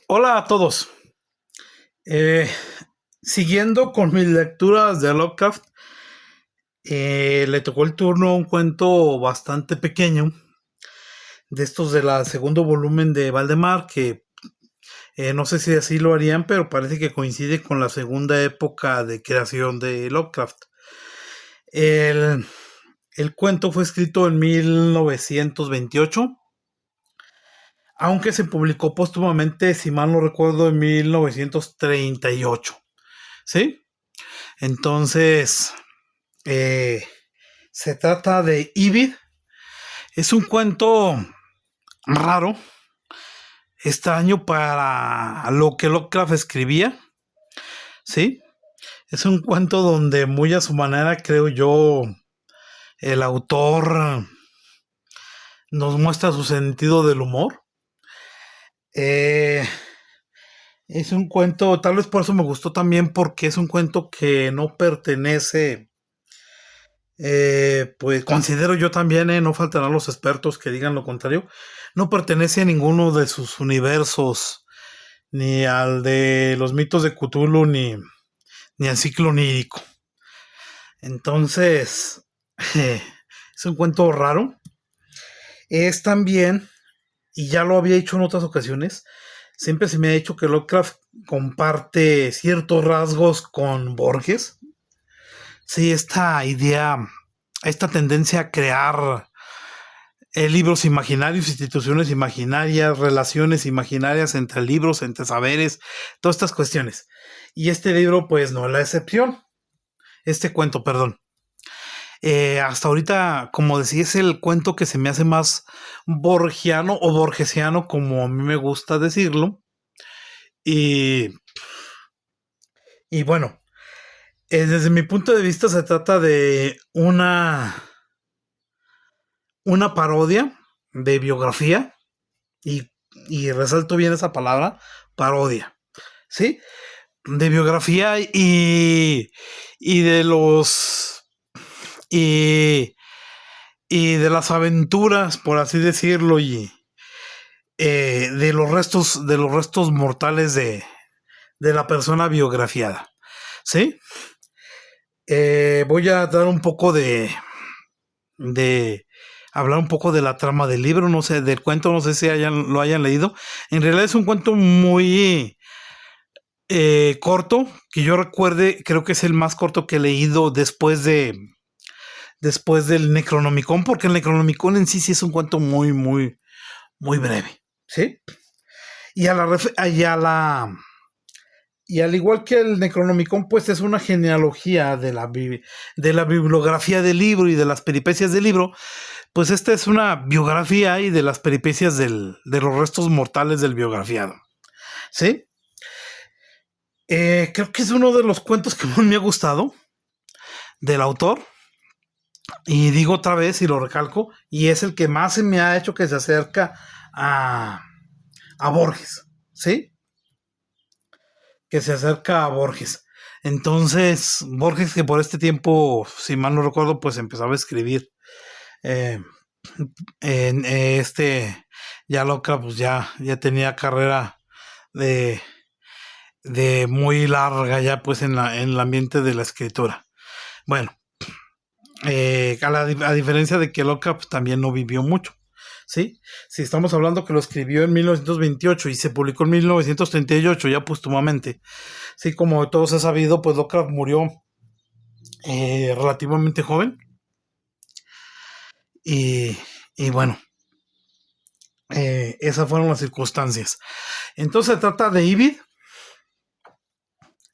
Hola a todos. Eh, Siguiendo con mis lecturas de Lovecraft, le tocó el turno a un cuento bastante pequeño, de estos de la segundo volumen de Valdemar, que no sé si así lo harían, pero parece que coincide con la segunda época de creación de Lovecraft. El, el cuento fue escrito en 1928, aunque se publicó póstumamente, si mal no recuerdo, en 1938. ¿Sí? Entonces, eh, se trata de Ibid. Es un cuento raro, extraño para lo que Lovecraft escribía. ¿Sí? Es un cuento donde muy a su manera, creo yo, el autor nos muestra su sentido del humor. Eh, es un cuento, tal vez por eso me gustó también, porque es un cuento que no pertenece. Pues considero yo también, no faltarán los expertos que digan lo contrario, no pertenece a ninguno de sus universos, ni al de los mitos de Cthulhu, ni al ciclo onírico. Entonces, es un cuento raro. Es también, y ya lo había hecho en otras ocasiones, siempre se me ha dicho que Lovecraft comparte ciertos rasgos con Borges. Sí, esta idea, esta tendencia a crear libros imaginarios, instituciones imaginarias, relaciones imaginarias entre libros, entre saberes, todas estas cuestiones. Y este libro, pues, no es la excepción. Este cuento, perdón. Hasta ahorita, como decía, es el cuento que se me hace más borgiano o borgesiano, como a mí me gusta decirlo. Y, y bueno, desde mi punto de vista se trata de una parodia de biografía. Y, y resalto bien esa palabra, parodia. ¿Sí? De biografía y de los y, y de las aventuras, por así decirlo, y de los restos mortales de la persona biografiada. ¿Sí? Voy a dar un poco de hablar un poco de la trama del libro, no sé, del cuento, no sé si lo hayan leído. En realidad es un cuento muy corto, que yo recuerde, creo que es el más corto que he leído después del Necronomicon, porque el Necronomicon en sí sí es un cuento muy, muy, muy breve, ¿sí? Y a la, y al igual que el Necronomicon, pues es una genealogía de la bibliografía del libro y de las peripecias del libro. Pues esta es una biografía y de las peripecias de los restos mortales del biografiado, ¿sí? Creo que es uno de los cuentos que más me ha gustado del autor. Y digo otra vez y lo recalco, y es el que más se me ha hecho que se acerca a, a Borges, ¿sí? Que se acerca a Borges. Entonces, Borges, que por este tiempo, si mal no recuerdo, pues empezaba a escribir. eh, en ya loca, pues ya tenía carrera de, de muy larga ya pues en el ambiente de la escritura. Bueno, a diferencia de que Loca pues, también no vivió mucho. ¿Sí? Si estamos hablando que lo escribió en 1928 y se publicó en 1938 ya póstumamente. Sí, como todos ha sabido, pues Lovecraft murió relativamente joven. Y, y bueno, esas fueron las circunstancias. Entonces se trata de Ibid.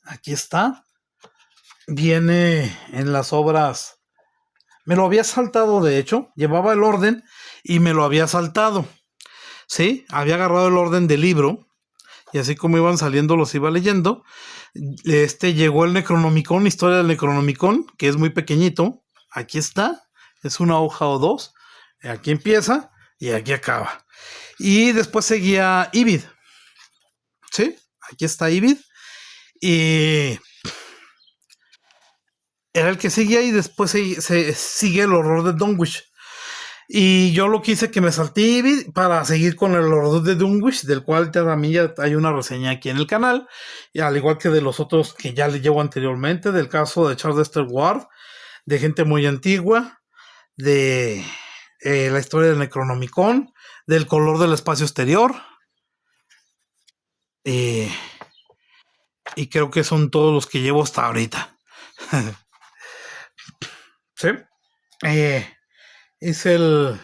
Aquí está. Viene en las obras. Me lo había saltado, de hecho. Llevaba el orden y me lo había saltado. ¿Sí? Había agarrado el orden del libro y así como iban saliendo los iba leyendo. Llegó el Necronomicon, historia del Necronomicon, que es muy pequeñito. Aquí está, es una hoja o dos. Aquí empieza y aquí acaba. Y después seguía Ibid. ¿Sí? Aquí está Ibid. Y era el que seguía y después se sigue el horror de Dunwich. Y yo lo quise que me salté Ibid para seguir con el Ordo de Dunwich, del cual también ya hay una reseña aquí en el canal, y al igual que de los otros que ya le llevo anteriormente, del caso de Charles Dexter Ward, de Gente Muy Antigua, de la historia del Necronomicon, del color del espacio exterior, eh, y creo que son todos los que llevo hasta ahorita. ¿Sí? Eh, es el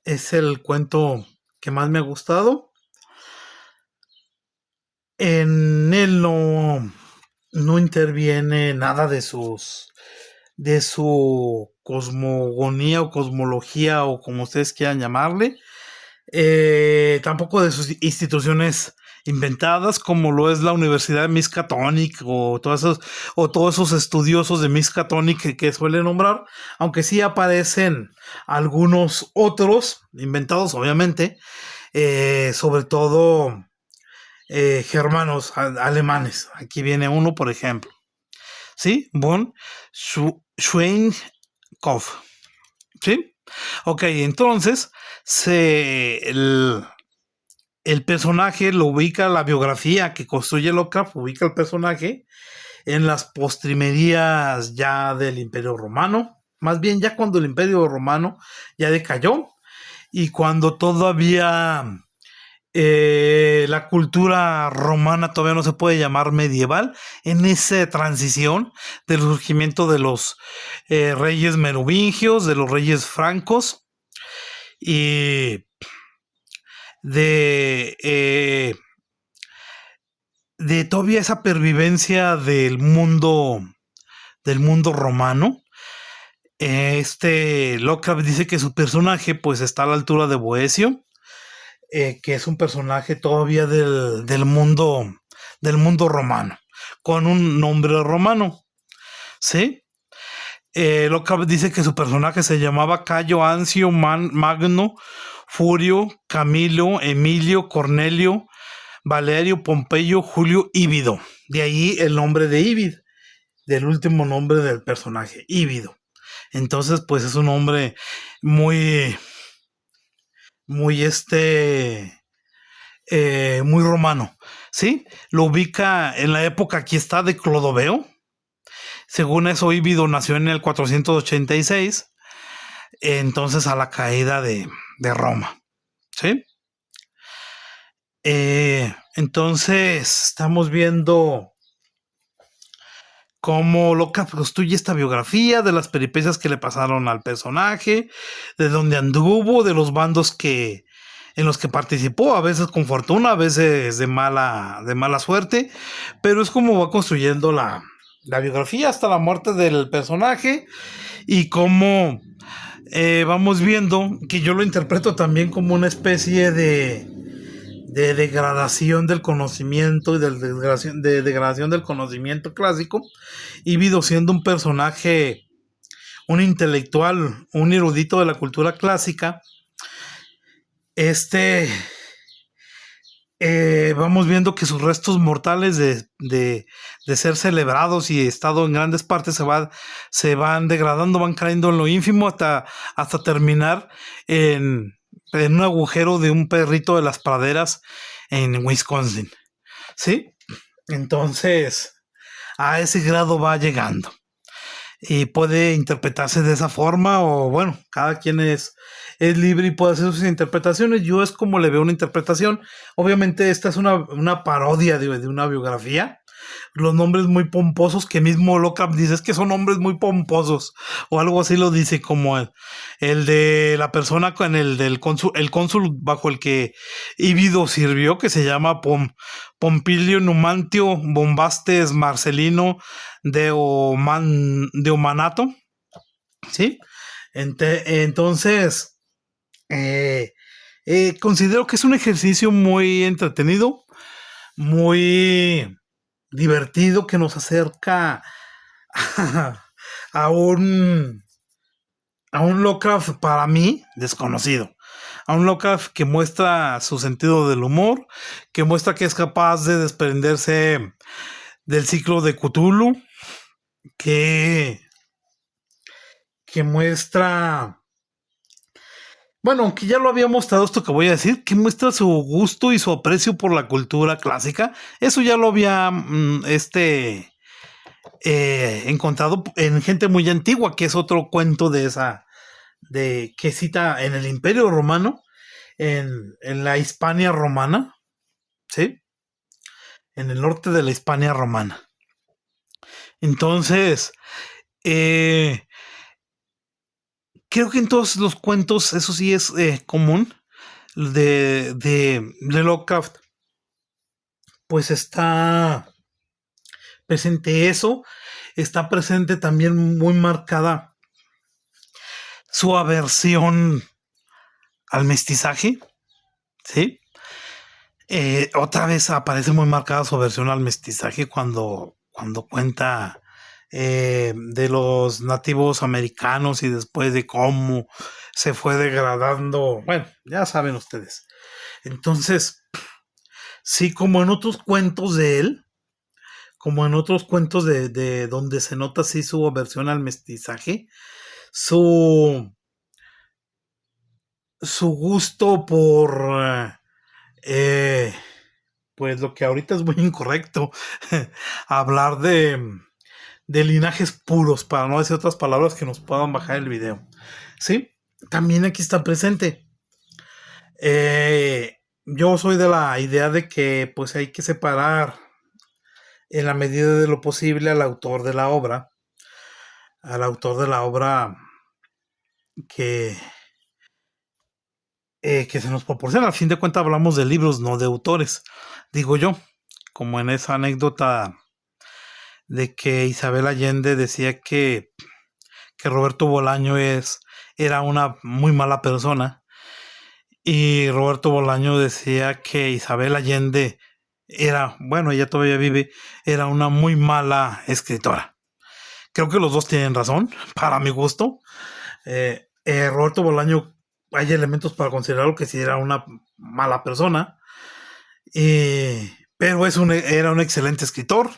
es el cuento que más me ha gustado. En él no interviene nada de su cosmogonía o cosmología o como ustedes quieran llamarle. Tampoco de sus instituciones inventadas como lo es la Universidad de Miskatonic o todos esos estudiosos de Miskatonic que suelen nombrar, aunque sí aparecen algunos otros inventados obviamente, sobre todo germanos alemanes. Aquí viene uno, por ejemplo, ¿sí? Von Schweinkopf, ¿sí? Ok, entonces el personaje lo ubica, la biografía que construye Lovecraft ubica el personaje en las postrimerías ya del Imperio Romano, más bien ya cuando el Imperio Romano ya decayó y cuando todavía la cultura romana todavía no se puede llamar medieval, en esa transición del surgimiento de los reyes merovingios, de los reyes francos y de, eh, de todavía esa pervivencia del mundo romano. Lovecraft dice que su personaje pues está a la altura de Boecio, que es un personaje todavía del mundo romano, con un nombre romano, ¿sí? Lovecraft dice que su personaje se llamaba Cayo Ancio Magno Furio Camilo Emilio Cornelio Valerio Pompeyo Julio Ívido. De ahí el nombre de Ívid, del último nombre del personaje, Ívido. Entonces, pues es un nombre muy, muy muy romano, ¿sí? Lo ubica en la época, aquí está, de Clodoveo. Según eso, Ívido nació en el 486, entonces a la caída de Roma, ¿sí? Entonces, estamos viendo cómo Lovecraft construye esta biografía de las peripecias que le pasaron al personaje, de dónde anduvo, de los bandos en los que participó, a veces con fortuna, a veces de mala suerte, pero es como va construyendo la biografía hasta la muerte del personaje y cómo vamos viendo que yo lo interpreto también como una especie de degradación del conocimiento y de degradación del conocimiento clásico, Ívido siendo un personaje, un intelectual, un erudito de la cultura clásica. Vamos viendo que sus restos mortales de ser celebrados y estado en grandes partes se van degradando, van cayendo en lo ínfimo hasta terminar en un agujero de un perrito de las praderas en Wisconsin, ¿sí? Entonces, a ese grado va llegando. Y puede interpretarse de esa forma o bueno, cada quien es libre y puede hacer sus interpretaciones. Yo es como le veo una interpretación. Obviamente esta es una parodia de una biografía. Los nombres muy pomposos que mismo Lovecraft dice es que son nombres muy pomposos o algo así lo dice como el de la persona con el cónsul bajo el que Ívido sirvió que se llama Pompilio Numantio Bombastes Marcelino de Omanato, ¿sí? Entonces, eh, considero que es un ejercicio muy entretenido, muy divertido, que nos acerca a, a un a un Lovecraft para mí desconocido. A un Lovecraft que muestra su sentido del humor, que muestra que es capaz de desprenderse del ciclo de Cthulhu, que, que muestra Bueno, aunque ya lo había mostrado esto que voy a decir, que muestra su gusto y su aprecio por la cultura clásica, eso ya lo había encontrado en gente muy antigua, que es otro cuento de esa, de que cita en el Imperio Romano, en la Hispania romana, ¿sí? En el norte de la Hispania romana. Entonces, eh, creo que en todos los cuentos, eso sí es común, de Lovecraft, pues está presente eso, está presente también muy marcada su aversión al mestizaje, ¿sí? Otra vez aparece muy marcada su aversión al mestizaje cuando cuenta de los nativos americanos y después de cómo se fue degradando. Bueno, ya saben ustedes. Entonces, sí, como en otros cuentos de él, como en otros cuentos de donde se nota así su aversión al mestizaje, su, su gusto por eh, pues lo que ahorita es muy incorrecto, hablar de linajes puros, para no decir otras palabras que nos puedan bajar el video. ¿Sí? También aquí está presente. Yo soy de la idea de que pues hay que separar en la medida de lo posible al autor de la obra que, que se nos proporciona. Al fin de cuentas hablamos de libros, no de autores, digo yo, como en esa anécdota de que Isabel Allende decía que Roberto Bolaño era una muy mala persona y Roberto Bolaño decía que Isabel Allende era, bueno, ella todavía vive, era una muy mala escritora. Creo que los dos tienen razón, para mi gusto. Roberto Bolaño, hay elementos para considerarlo que sí era una mala persona, pero era un excelente escritor.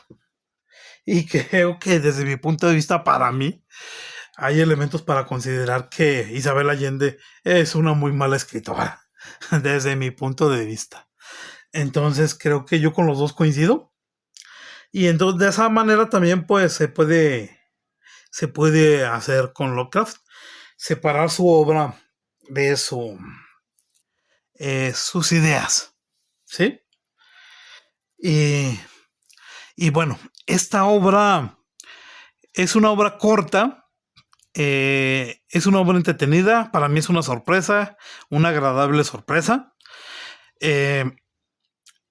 Y creo que desde mi punto de vista, para mí, hay elementos para considerar que Isabel Allende es una muy mala escritora, desde mi punto de vista. Entonces creo que yo con los dos coincido. Y entonces de esa manera también pues se puede hacer con Lovecraft, separar su obra de sus ideas. ¿Sí? Y, y bueno, esta obra es una obra corta, es una obra entretenida, para mí es una sorpresa, una agradable sorpresa. Eh,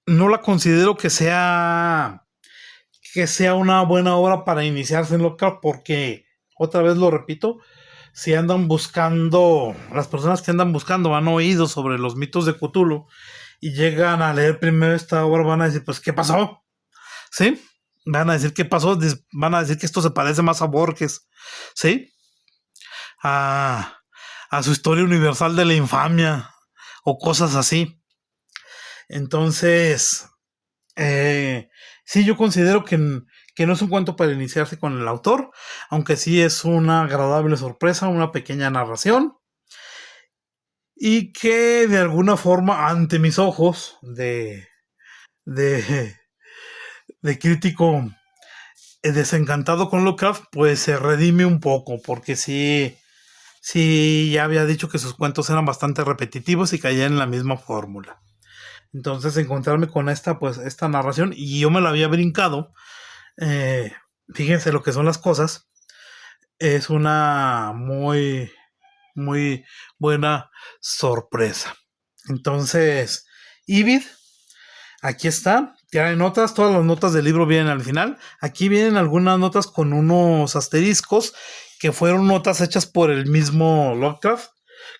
no la considero que sea una buena obra para iniciarse en Lovecraft porque, otra vez lo repito, si andan buscando, las personas que andan buscando han oído sobre los mitos de Cthulhu y llegan a leer primero esta obra van a decir, pues, ¿qué pasó? ¿Sí? Van a decir, ¿qué pasó? Van a decir que esto se parece más a Borges, ¿sí? A, a su historia universal de la infamia o cosas así. Entonces, sí, yo considero que no es un cuento para iniciarse con el autor, aunque sí es una agradable sorpresa, una pequeña narración, y que de alguna forma, ante mis ojos de, de crítico desencantado con Lovecraft, pues se redime un poco, porque sí, ya había dicho que sus cuentos eran bastante repetitivos y caían en la misma fórmula. Entonces encontrarme con esta narración, y yo me la había brincado, eh, fíjense lo que son las cosas, es una muy buena sorpresa. Entonces, Ibid, aquí está, trae notas, todas las notas del libro vienen al final. Aquí vienen algunas notas con unos asteriscos que fueron notas hechas por el mismo Lovecraft,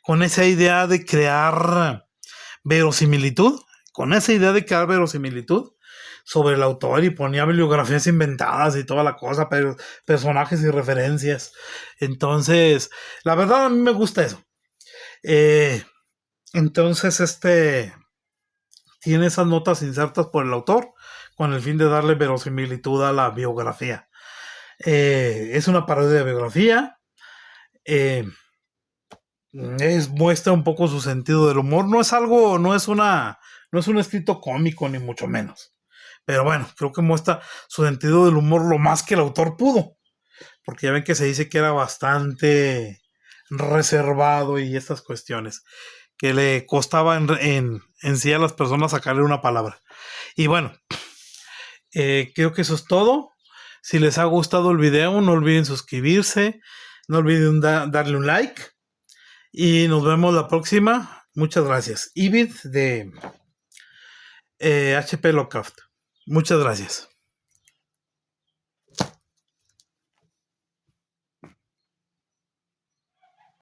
con esa idea de crear verosimilitud, sobre el autor, y ponía bibliografías inventadas y toda la cosa, pero personajes y referencias. Entonces, la verdad a mí me gusta eso. Eh, entonces, tiene esas notas insertas por el autor con el fin de darle verosimilitud a la biografía. Es una parodia de biografía. Eh, muestra un poco su sentido del humor. No es algo, no es un escrito cómico, ni mucho menos. Pero bueno, creo que muestra su sentido del humor lo más que el autor pudo. Porque ya ven que se dice que era bastante reservado y estas cuestiones. Que le costaba en sí a las personas sacarle una palabra. Y bueno, creo que eso es todo. Si les ha gustado el video, no olviden suscribirse. No olviden darle un like. Y nos vemos la próxima. Muchas gracias. Ibid de HP Lovecraft. Muchas gracias.